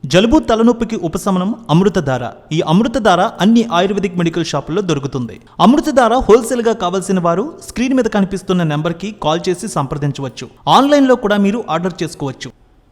జలుబు తలనొప్పికి ఉపశమనం అమృతధార. ఈ అమృతధార అన్ని ఆయుర్వేదిక్ మెడికల్ షాపుల్లో దొరుకుతుంది. అమృతధార హోల్సేల్ గా కావాల్సిన వారు స్క్రీన్ మీద కనిపిస్తున్న నెంబర్కి కాల్ చేసి సంప్రదించవచ్చు. ఆన్లైన్లో కూడా మీరు ఆర్డర్ చేసుకోవచ్చు.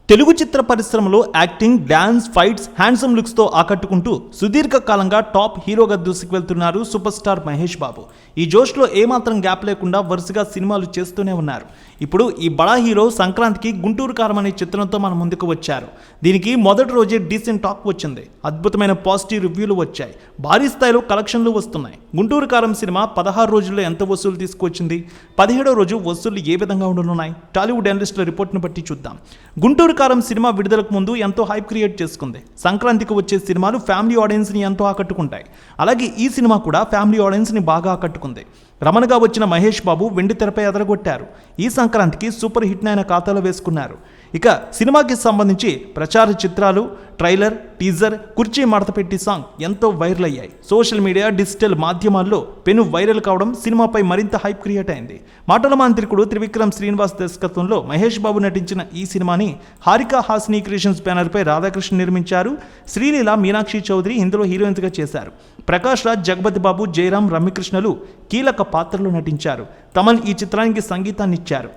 తెలుగు చిత్ర పరిశ్రమలో యాక్టింగ్, డాన్స్, ఫైట్స్, హ్యాండ్సమ్ లుక్స్తో ఆకట్టుకుంటూ సుదీర్ఘకాలంగా టాప్ హీరోగా దూసుకువెళ్తున్నారు సూపర్ స్టార్ మహేష్ బాబు. ఈ జోష్లో ఏమాత్రం గ్యాప్ లేకుండా వరుసగా సినిమాలు చేస్తూనే ఉన్నారు. ఇప్పుడు ఈ బడా హీరో సంక్రాంతికి గుంటూరు కారం అనే చిత్రంతో మన ముందుకు వచ్చారు. దీనికి మొదటి రోజే డీసెంట్ టాక్ వచ్చింది. అద్భుతమైన పాజిటివ్ రివ్యూలు వచ్చాయి. భారీ స్థాయిలో కలెక్షన్లు వస్తున్నాయి. గుంటూరు కారం సినిమా 16 రోజుల్లో ఎంత వసూలు తీసుకొచ్చింది, 17వ రోజు వసూళ్లు ఏ విధంగా ఉండనున్నాయి, టాలీవుడ్ అనలిస్టుల రిపోర్ట్ను బట్టి చూద్దాం. గుంటూరు కారం సినిమా విడుదలకు ముందు ఎంతో హైప్ క్రియేట్ చేసుకుంది. సంక్రాంతికి వచ్చే సినిమాలు ఫ్యామిలీ ఆడియన్స్ని ఎంతో ఆకట్టుకుంటాయి. అలాగే ఈ సినిమా కూడా ఫ్యామిలీ ఆడియన్స్ని బాగా ఆకట్టుకుంది. రమణగా వచ్చిన మహేష్ బాబు వెండి తెరపై అదరగొట్టారు. ఈ సంక్రాంతికి సూపర్ హిట్ అయిన ఖాతాలో వేసుకున్నారు. ఇక సినిమాకి సంబంధించి ప్రచార చిత్రాలు, ట్రైలర్, టీజర్, కుర్చీ మడతపెట్టి సాంగ్ ఎంతో వైరల్ అయ్యాయి. సోషల్ మీడియా, డిజిటల్ మాధ్యమాల్లో పెను వైరల్ కావడం సినిమాపై మరింత హైప్ క్రియేట్ అయింది. మాటల మాంత్రికుడు త్రివిక్రమ్ శ్రీనివాస్ దర్శకత్వంలో మహేష్ బాబు నటించిన ఈ సినిమాని హారికా హాసిని క్రియేషన్స్ బ్యానర్పై రాధాకృష్ణ నిర్మించారు. శ్రీలీల, మీనాక్షి చౌదరి ఇందులో హీరోయిన్స్గా చేశారు. ప్రకాష్ రాజ్, జగపతి బాబు, జయరాం, రమ్యకృష్ణలు కీలక పాత్రలో నటించారు. తమన్ ఈ చిత్రానికి సంగీతాన్ని ఇచ్చారు.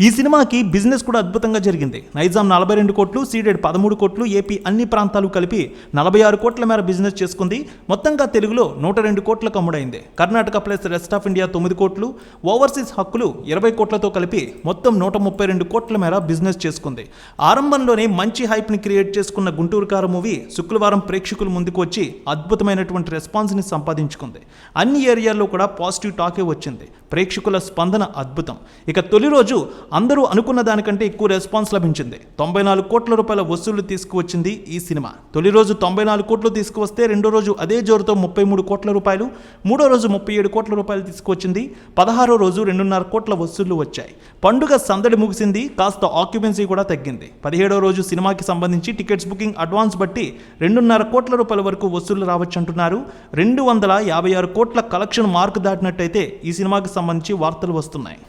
ఈ సినిమాకి బిజినెస్ కూడా అద్భుతంగా జరిగింది. నైజాం 42 కోట్లు, సీడెడ్ 13 కోట్లు, ఏపీ అన్ని ప్రాంతాలు కలిపి 46 కోట్ల మేర బిజినెస్ చేసుకుంది. మొత్తంగా తెలుగులో 102 కోట్లకు అమ్ముడైంది. Karnataka plus rest of India 9 కోట్లు, ఓవర్సీస్ హక్కులు 20 కోట్లతో కలిపి మొత్తం 132 కోట్ల మేర బిజినెస్ చేసుకుంది. ఆరంభంలోనే మంచి హైప్ని క్రియేట్ చేసుకున్న గుంటూరు కారం మూవీ శుక్రవారం ప్రేక్షకుల ముందుకు వచ్చి అద్భుతమైనటువంటి రెస్పాన్స్ని సంపాదించుకుంది. అన్ని ఏరియాల్లో కూడా పాజిటివ్ టాకే వచ్చింది. ప్రేక్షకుల స్పందన అద్భుతం. ఇక తొలి రోజు అందరూ అనుకున్న దానికంటే ఎక్కువ రెస్పాన్స్ లభించింది. 94 కోట్ల రూపాయల వసూళ్లు తీసుకువచ్చింది ఈ సినిమా. తొలి రోజు 94 కోట్లు తీసుకువస్తే రెండో రోజు అదే జోరుతో 33 కోట్ల రూపాయలు, మూడో రోజు 37 కోట్ల రూపాయలు తీసుకువచ్చింది. 16వ రోజు 2.5 కోట్ల వసూళ్లు వచ్చాయి. పండుగ సందడి ముగిసింది. కాస్త ఆక్యుపెన్సీ కూడా తగ్గింది. 17వ రోజు సినిమాకి సంబంధించి టికెట్స్ బుకింగ్ అడ్వాన్స్ బట్టి 2.5 కోట్ల రూపాయల వరకు వసూళ్లు రావచ్చు అంటున్నారు. 256 కోట్ల కలెక్షన్ మార్క్ దాటినట్టయితే ఈ సినిమాకి సంబంధించి వార్తలు వస్తున్నాయి.